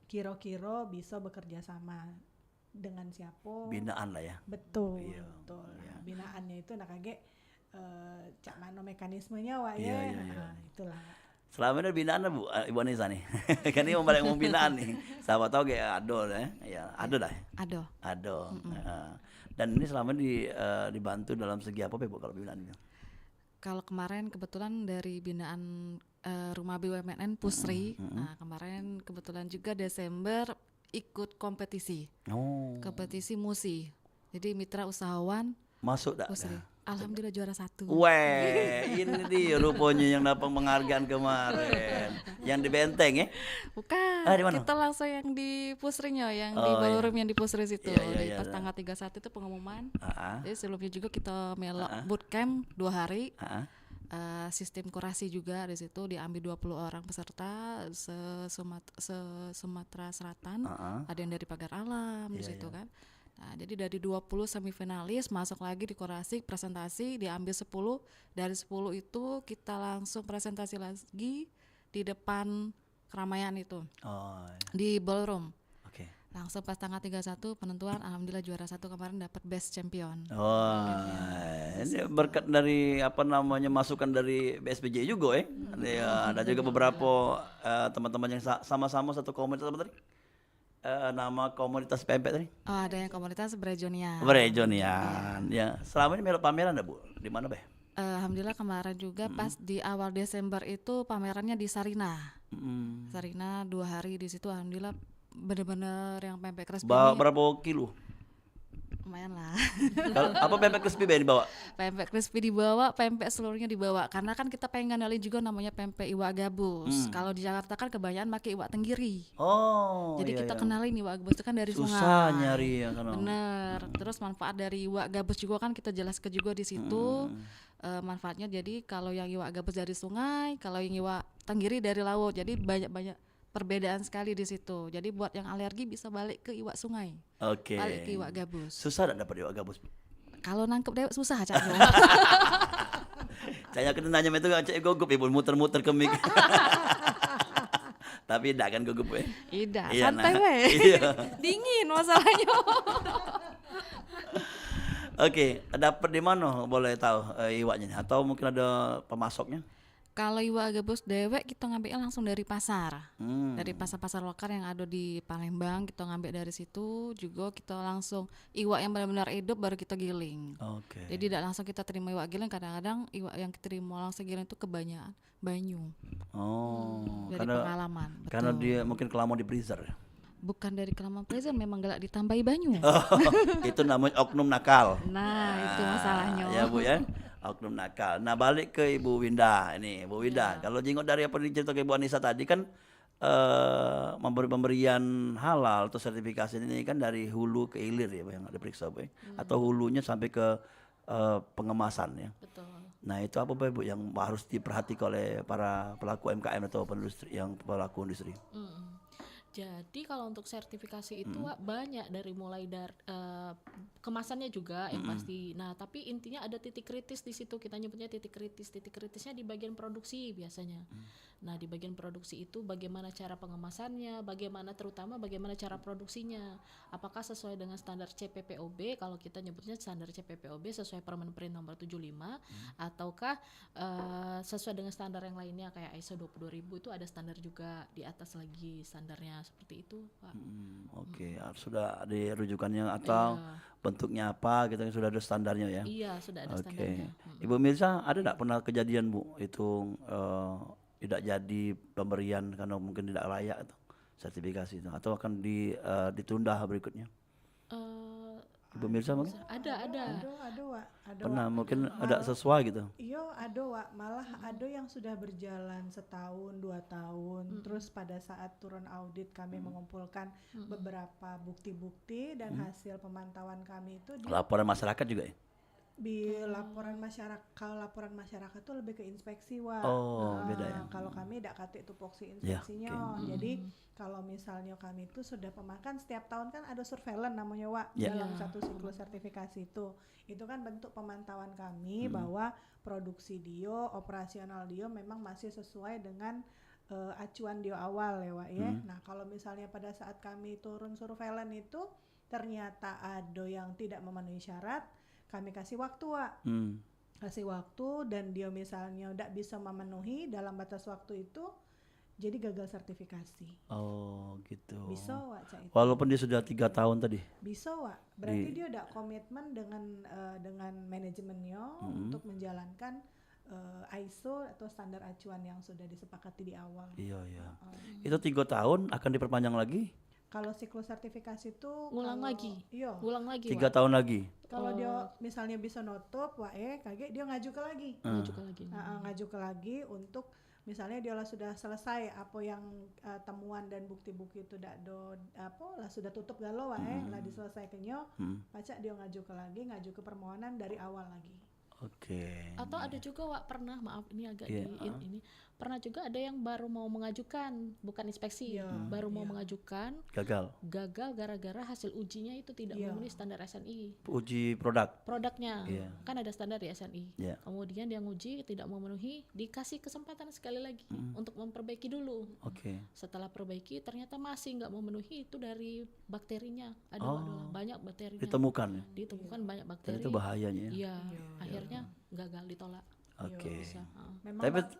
kira-kira bisa bekerja sama dengan siapa. Binaan lah ya. Betul. Iya. Betul. Iya. Nah, binaannya itu cak mana mekanismenya Iya. Itulah. Selama ini binaan lah, Bu, Ibu Anissa nih. Kan ini balik mau binaan nih. Siapa tahu kayak ado ya. Ya, ada lah. Ado. Dan ini selama dibantu dalam segi apa, Bu, kalau binaan ini? Kalau kemarin kebetulan dari binaan Rumah BUMN Pusri, nah kemarin kebetulan juga Desember ikut kompetisi. Kompetisi MUSI. Jadi mitra usahawan Masuk dah. Pusri. Alhamdulillah juara 1. Weh, ini dia rupanya yang dapat penghargaan kemarin. Yang di Benteng ya? Bukan, di mana? kita langsung yang di Pusrinya, yang di Oh, ballroom yang di Pusri situ. Iya, Pas tanggal 31 itu pengumuman. Ah, Jadi sebelumnya juga kita melok bootcamp 2 hari. ah. Sistem kurasi juga di situ, diambil 20 orang peserta Sumatera Selatan. Ada yang dari Pagar Alam di situ kan. Nah, jadi dari 20 semifinalis masuk lagi di kurasi presentasi, diambil 10. Dari 10 itu kita langsung presentasi lagi di depan keramaian itu. Oh, Di ballroom. oke. Langsung pas tanggal 31 penentuan, alhamdulillah juara 1 kemarin dapat best champion. Ini berkat dari masukan dari BSPJ juga ya. Ada juga beberapa teman-teman yang sama-sama satu komunitas apa tadi? Nama komunitas pempek tadi? Oh, ada yang komunitas Brejonian. Brejonian. Ya. Selama ini melok pameran enggak, Bu? Di mana, Beh? Alhamdulillah kemarin juga pas di awal Desember itu pamerannya di Sarina. Sarina 2 hari di situ, alhamdulillah bener-bener yang pempek crispy. Berapa kilo? Lumayan lah. Apa pempek crispy yang dibawa? Pempek crispy dibawa, pempek seluruhnya dibawa. Karena kan kita pengen kenalin juga namanya pempek iwak gabus. Kalau di Jakarta kan kebanyakan pakai iwak tenggiri. Oh, Jadi iya, kita iya. kenalin iwak gabus itu kan dari sungai. Susah nyari ya kan. Bener. Terus manfaat dari iwak gabus juga kan kita jelaskan juga di situ. Manfaatnya jadi kalau yang iwak gabus dari sungai, kalau yang iwak tenggiri dari laut. Jadi banyak perbedaan sekali di situ. Jadi buat yang alergi bisa balik ke iwak sungai. Oke. Balik ke iwak gabus. Susah enggak dapat iwak gabus? Kalau nangkep dewek susah Cak. Saya kena nanya itu Cak gogop Ibu muter-muter ke mic. Tapi tidak kan gugup ya. Ida, Iya, santai nah. we. Iya. Dingin masalahnya. Oke, dapat di mana boleh tahu iwaknya atau mungkin ada pemasoknya? Kalau iwak gabus dewek kita ngambilnya langsung dari pasar. Hmm. Dari pasar-pasar lokal yang ada di Palembang kita ngambil dari situ, juga kita langsung iwak yang benar-benar hidup baru kita giling. Oke. Jadi tidak langsung kita terima iwak giling, kadang-kadang iwak yang kita terima langsung giling itu kebanyakan banyu. Oh, Dari pengalaman. karena betul. dia mungkin kelamaan di freezer. Bukan dari kelamaan freezer, memang galak ditambahi banyu. Itu namanya oknum nakal. Nah, itu masalahnya. Ya Bu ya, oknum nakal. Nah balik ke Ibu Winda ini, Bu Winda. Kalau jenguk dari apa yang diceritakan Ibu Anissa tadi kan pemberian halal atau sertifikasi ini kan dari hulu ke hilir ya Bu, yang diperiksa Bu ya? Atau hulunya sampai ke pengemasan ya. Betul. Nah itu apa Bu yang harus diperhatikan oleh para pelaku UMKM atau pelaku industri? Jadi kalau untuk sertifikasi itu Wak, banyak dari mulai dari kemasannya juga yang pasti. Nah, tapi intinya ada titik kritis di situ, kita nyebutnya titik kritis. Titik kritisnya di bagian produksi biasanya. Nah, di bagian produksi itu bagaimana cara pengemasannya, terutama bagaimana cara produksinya. Apakah sesuai dengan standar CPPOB, kalau kita nyebutnya standar CPPOB sesuai Permen Print nomor 75, ataukah sesuai dengan standar yang lainnya kayak ISO 22000 itu ada standar juga di atas lagi standarnya seperti itu, Pak. Oke, sudah ada rujukannya atau bentuknya apa gitu sudah ada standarnya ya. Iya, sudah ada Oke. standarnya. Ibu Mirza ada tidak pernah kejadian Bu itu tidak jadi pemberian karena mungkin tidak layak itu sertifikasi itu atau akan ditunda berikutnya? Ibu Mirza mungkin Ada. Ada Wak. Ada pernah Wak. mungkin ada sesuai gitu. Iya ada Wak, malah ada yang sudah berjalan setahun 2 tahun. Terus pada saat turun audit kami mengumpulkan beberapa bukti-bukti dan hasil pemantauan kami itu Laporan masyarakat juga ya? di laporan masyarakat. Kalau laporan masyarakat tuh lebih ke inspeksi Wak. Oh, beda ya. Kalau kami tidak kate tupoksi Ya, inspeksinya. Jadi kalau misalnya kami itu sudah pemakan setiap tahun kan ada surveillance namanya Wak Ya. dalam satu siklus sertifikasi itu kan bentuk pemantauan kami bahwa produksi Dio, operasional Dio memang masih sesuai dengan acuan Dio awal ya Wak ya. Nah kalau misalnya pada saat kami turun surveillance itu ternyata ada yang tidak memenuhi syarat, kami kasih waktu Wak. Kasih waktu dan dia misalnya tidak bisa memenuhi dalam batas waktu itu, jadi gagal sertifikasi. Oh gitu. Bisa Wak Cak itu. Walaupun dia sudah 3 tahun tadi. Bisa Wak. Berarti dia udah komitmen dengan manajemennya untuk menjalankan ISO atau standar acuan yang sudah disepakati di awal. Iya iya. Itu 3 tahun akan diperpanjang lagi? Kalau siklus sertifikasi itu Ngulang lagi. Iya. Ulang lagi, 3 tahun lagi. Kalau dia misalnya bisa nutup, kaget dia ngaju ke lagi. Maju ke lagi. Ngaju ke lagi untuk misalnya dia lah sudah selesai apa yang temuan dan bukti-bukti itu lah sudah tutup galau lah diselesaikannya, pacak dia ngaju ke permohonan dari awal lagi. Oke. Atau ada juga Wak pernah, maaf ini agak Iya, ini pernah juga ada yang baru mau mengajukan, bukan inspeksi, baru mau mengajukan, Gagal. gagal gara-gara hasil ujinya itu tidak memenuhi standar SNI. Uji produk. Produknya Iya. kan ada standar di SNI. Iya. Kemudian dia nguji tidak memenuhi, dikasih kesempatan sekali lagi untuk memperbaiki dulu. Oke. Setelah perbaiki ternyata masih nggak memenuhi, itu dari bakterinya ada Oh. adalah banyak bakterinya. Ditemukan ya. Ditemukan banyak Dan bakteri. itu bahayanya ya. Iya, akhirnya gagal ditolak. Oke. Bisa. Memang Tapi Wak,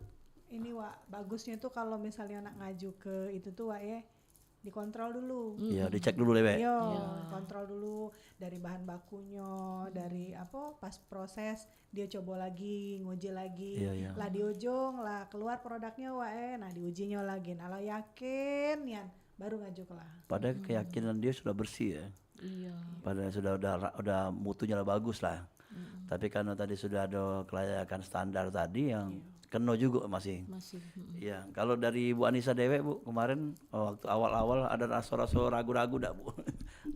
ini Wak, bagusnya tuh kalau misalnya anak ngaju ke itu tuh Wak ya, dikontrol dulu. ya dicek dulu deh, Be. Iya, kontrol dulu dari bahan bakunya, dari pas proses dia coba lagi, nguji lagi. Iya, iya. Lah di ujung lah keluar produknya nah diujinya lagi. Nah lo yakin ya baru ngaju lah. Padahal keyakinan dia sudah bersih ya. Iya. Padahal udah mutunya lah bagus lah. Tapi karena tadi sudah ada kelayakan standar tadi yang kena juga masih. Masih. Iya, kalau dari Bu Anissa Dewe Bu kemarin waktu awal-awal ada rasa-rasa ragu-ragu enggak Bu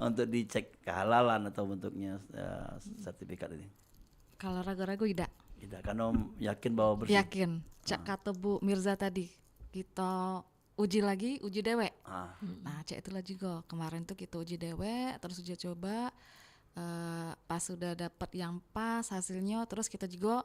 untuk dicek kehalalan atau bentuknya sertifikat ini? Kalau ragu-ragu tidak. Tidak, karena yakin bahwa bersih. Yakin. Cak kata Bu Mirza tadi, kita uji lagi, uji dewek. Nah, cek itulah juga. Kemarin tuh kita uji dewek, terus uji coba. Pas sudah dapat yang pas hasilnya, terus kita juga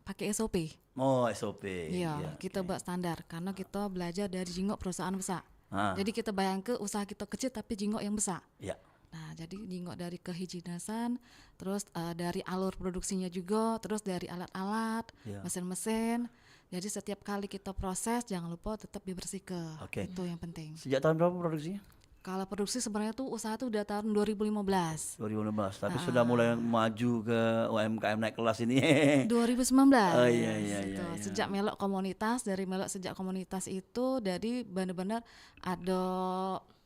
pakai SOP. Oh, SOP. Iya, kita buat standar karena kita belajar dari jingok perusahaan besar. Ah. Jadi kita bayangkan usaha kita kecil tapi jingok yang besar. Ya. Nah, jadi jingok dari kehigienasan, terus dari alur produksinya juga, terus dari alat-alat, Ya. mesin-mesin. Jadi setiap kali kita proses jangan lupa tetap dibersihkan. Oke. Itu yang penting. Sejak tahun berapa produksinya? Kalau produksi sebenarnya tuh usaha tuh udah tahun 2015. 2016. Tapi sudah mulai maju ke UMKM naik kelas ini. 2019. Oh, iya, iya, Gitu. iya. Sejak melok komunitas, dari melok sejak komunitas itu jadi benar-benar ada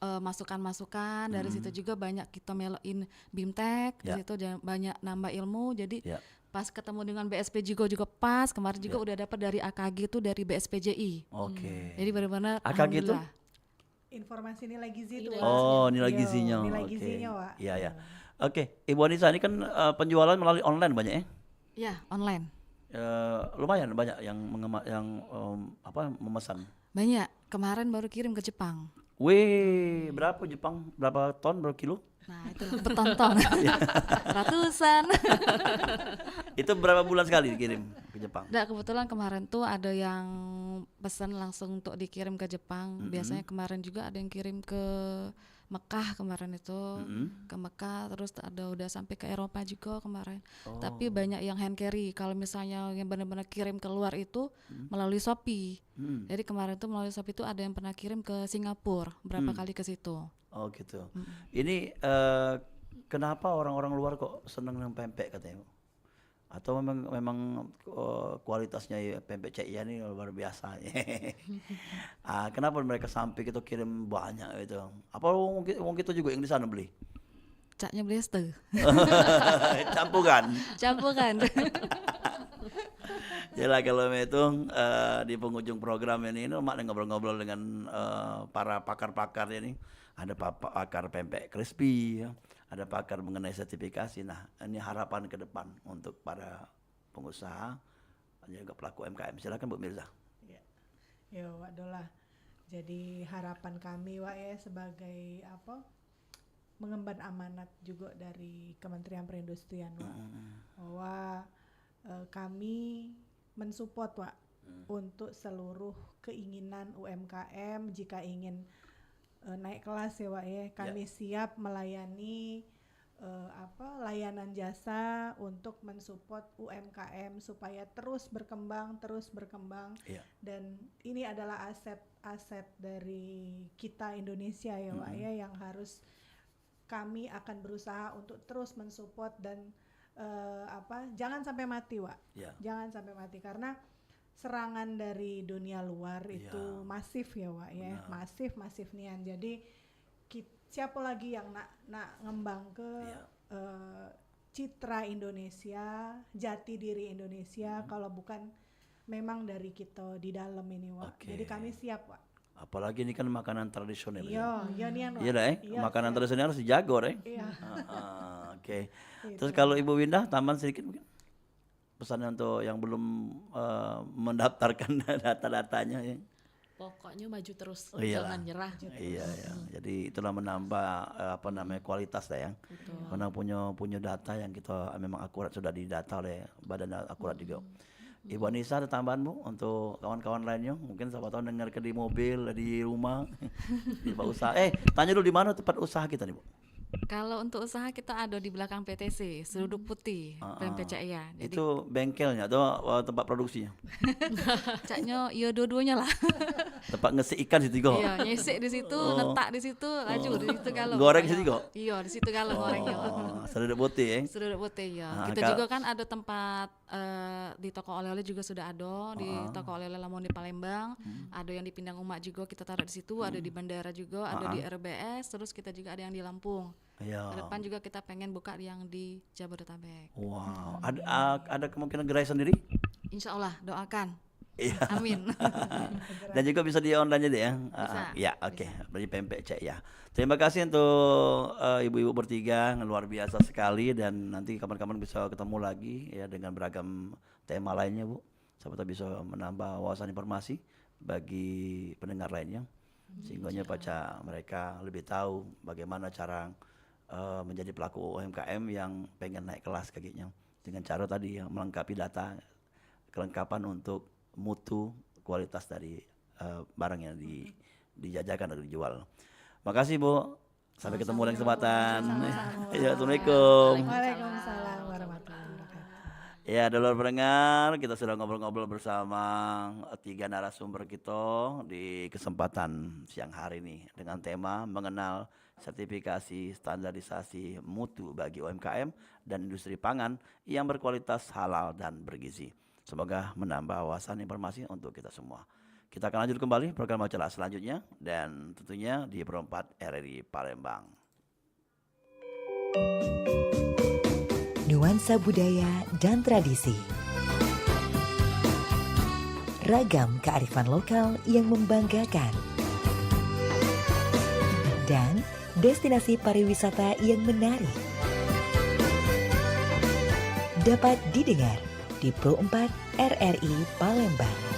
masukan-masukan dari situ juga banyak kita melokin BIMTEK, Ya. di situ banyak nambah ilmu. Jadi Ya. pas ketemu dengan BSP juga pas, kemarin juga udah dapat dari AKG tuh dari BSPJI. Oke. Jadi benar-benar AKG itu? alhamdulillah. Informasi nilai gizi itu, Nilai Wak. Oh, nilai Yo, gizinya. nilai Oke. gizinya, Wak. Iya, ya. Oke, Ibu Anissa ini kan penjualan melalui online banyak ya? Ya, online. Lumayan banyak yang memesan. Banyak. Kemarin baru kirim ke Jepang. Wih, berapa Jepang? Berapa ton, berapa kilo? Nah, itu bertonton. Ratusan. Itu berapa bulan sekali dikirim ke Jepang? Nah, kebetulan kemarin tuh ada yang pesan langsung untuk dikirim ke Jepang. Biasanya kemarin juga ada yang kirim ke Mekah kemarin itu, ke Mekah, terus ada udah sampai ke Eropa juga kemarin. Tapi banyak yang hand carry. Kalau misalnya yang benar-benar kirim keluar itu melalui Shopee. Jadi kemarin tuh melalui Shopee itu ada yang pernah kirim ke Singapura, berapa kali ke situ. Oh gitu. Ini kenapa orang-orang luar kok seneng dengan pempek katanya? Atau memang kualitasnya ya, pempek CIA ini luar biasa. Kenapa mereka sampai kita kirim banyak gitu? Apa wong kita juga yang di sana beli? Caknya beli itu. Campuran. Campuran. Jadi kalau itu di penghujung program ini mak ngobrol-ngobrol dengan para pakar-pakar ini. Ada pakar pempek crispy, ya. Ada pakar mengenai sertifikasi. Nah, ini harapan ke depan untuk para pengusaha dan juga pelaku UMKM. Silakan Bu Mirza. Ya. Yo, Wak Dola. Jadi harapan kami, Wak, ya, sebagai mengemban amanat juga dari Kementerian Perindustrian, Wak, bahwa kami mensupport, Wak, untuk seluruh keinginan UMKM jika ingin naik kelas ya, Wak, ya. Kami siap melayani layanan jasa untuk mensupport UMKM supaya terus berkembang. Iya. Dan ini adalah aset dari kita Indonesia ya, Wak, ya, yang harus kami akan berusaha untuk terus mensupport dan jangan sampai mati, Wak. Iya. Jangan sampai mati karena serangan dari dunia luar itu masif ya, Wak, ya. Masif nian. Jadi siapa lagi yang nak ngembang ke citra Indonesia, jati diri Indonesia kalau bukan memang dari kita di dalam ini, Wak. Jadi kami siap, Wak. Apalagi ini kan makanan tradisional. Iya nian, Wak. Iya dah, makanan tradisional harus dijago, Iya. Oke. Terus kalau Ibu Windah tambahan sedikit mungkin pesan untuk yang belum mendaftarkan data-datanya ya. Pokoknya maju terus, Iyalah. jangan nyerah. Iya ya. Jadi itulah menambah kualitas lah ya. Karena punya data yang kita memang akurat sudah didata oleh badan akurat juga. Ibu Anissa ada tambahan Bu untuk kawan-kawan lainnya? Mungkin siapa tahu dengar di mobil, di rumah, di tempat usaha. Tanya dulu di mana tempat usaha kita nih Bu? Kalau untuk usaha kita ada di belakang PTC, Seruduk Putih, pempek Cakya. Jadi Itu bengkelnya atau tempat produksinya? caknya ya dua-duanya lah. Tempat ngesi ikan situ juga? Iya, nyisik di situ, ngetak di situ, laju di situ kalau. Goreng situ juga? Iya, di situ kalau gorengnya. Seruduk Putih ya? Seruduk Putih ya. Nah, Kita juga kan ada tempat di toko oleh-oleh juga sudah ada, di toko oleh-oleh Lamon di Palembang, ada yang di Pindang Umak juga kita taruh di situ, ada di bandara juga, ada di RBS, terus kita juga ada yang di Lampung. Iya. Ke depan juga kita pengen buka yang di Jabodetabek. Wow. Ada kemungkinan gerai sendiri? Insya Allah, doakan. Iya. Amin. Dan juga bisa di online aja ya. Bisa, Ya, oke. Berarti pempek cek ya. Terima kasih untuk ibu-ibu bertiga, luar biasa sekali dan nanti kapan-kapan bisa ketemu lagi ya dengan beragam tema lainnya, Bu. Siapa tahu bisa menambah wawasan informasi bagi pendengar lainnya. Sehingga baca mereka lebih tahu bagaimana cara menjadi pelaku UMKM yang pengen naik kelas kakinya. dengan cara tadi yang melengkapi data, kelengkapan untuk mutu kualitas dari barang yang dijajakan atau dijual. Makasih Bu. Sampai ketemu lain kesempatan. Ya, Assalamualaikum. Waalaikumsalam warahmatullahi wabarakatuh. Ya, dulur pendengar, kita sudah ngobrol-ngobrol bersama 3 narasumber kita di kesempatan siang hari ini dengan tema mengenal sertifikasi standarisasi mutu bagi UMKM dan industri pangan yang berkualitas halal dan bergizi. Semoga menambah wawasan informasi untuk kita semua. Kita akan lanjut kembali program acara selanjutnya dan tentunya di Pro 4 RRI Palembang. Nuansa budaya dan tradisi. Ragam kearifan lokal yang membanggakan. Dan destinasi pariwisata yang menarik. Dapat didengar di Pro 4 RRI Palembang.